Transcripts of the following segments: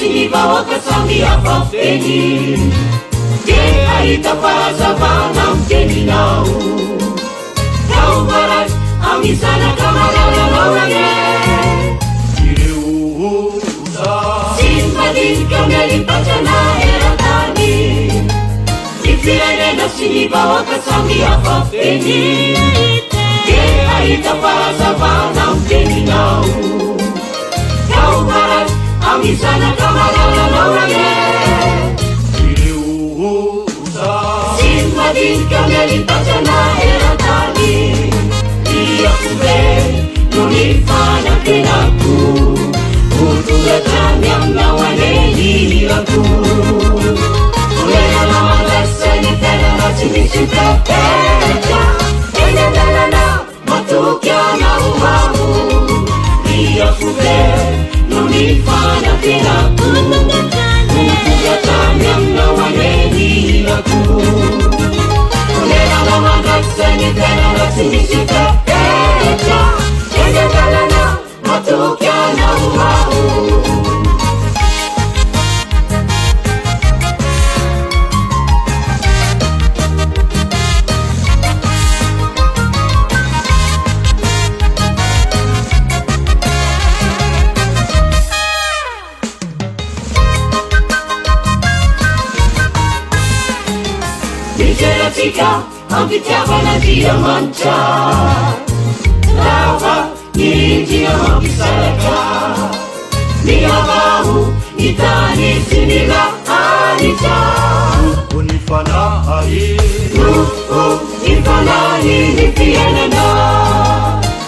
sy ny vahoaka samihafa fiteny dia ahita fahazavana amin'ny teninao taombaraky amin'ny zanaka malalanao rane ireo sy madinika amin'ny alimpatrana eran-tany ny firenena sy ny vahoaka samihafa fiteny dia ahita fahazavana amin'ny teninao taombaraky amin'ny zanaka malalanao rane ireo sy madinika amin'ny alimpatrana eran-tany iakobe no ny fanantenako otongatrany aminao aneny irako olena mandasa ny tenana tsy misy tapetra eny an-dalana matoky anao ao iakobe no ny fanantenako otongatrany aminao aneny irako olena mandasa ny tenana tsy misy tapetra eny an-dalana matoky anao ao Fiteratsika ampitiavana Andriamanitra lava nirindrina mampisaraka miavaho ny tany sy ny rahanitra ny fanahy ny fanahy ny fiainana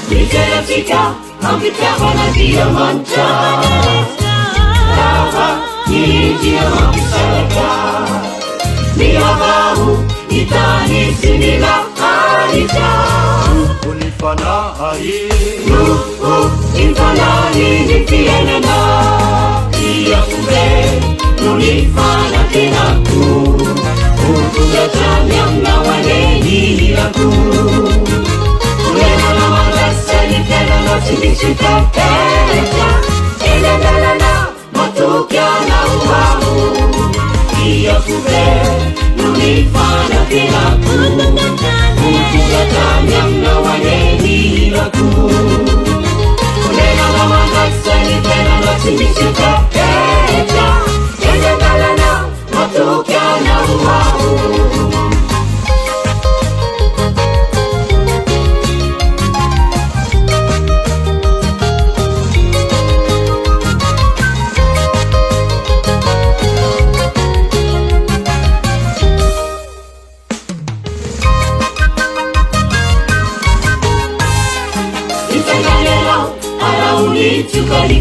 fiteratsika ampitiavana Andriamanitra lava nirindrina mampisaraka miavaho ny tany sy ny rahanitra ny fanahy ny fanahy ny fiainana iakobe no ny fanantenako otongatrany aminao aneny irako olena mandasa ny tenana tsy misy tapetra eny an-dalana matoky anao ao iakobe no ny fanantenako otongatrany aminao aneny irako olena mandasa ny tenana tsy misy tapetra eny an-dalana matoky anao ao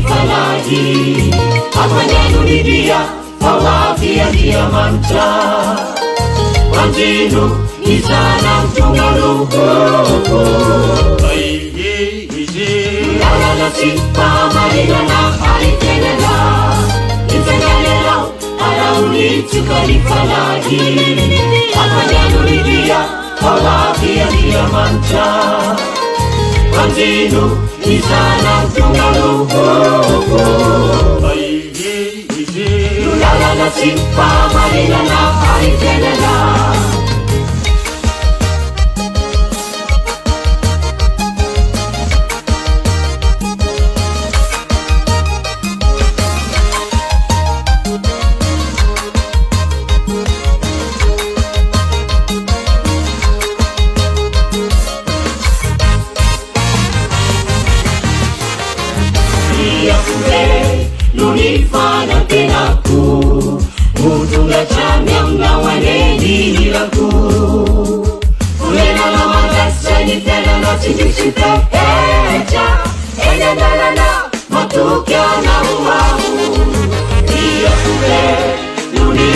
Falahi amanyano ny dia fawavy Andriamanitra manjino ny zanany tonga lokoko lalana sy famarinana haitenana itsanganelao arao ny tsoka ny falahi amanyano ny dia fawavy Andriamanitra manjino ny zanany tonga lokoko lalana sy famarinana haitenana otongatrany aminao aneny irako olena mandasa ny tenana tsy misy tapetra eny an-dalana matoky anao ao iakobe no ny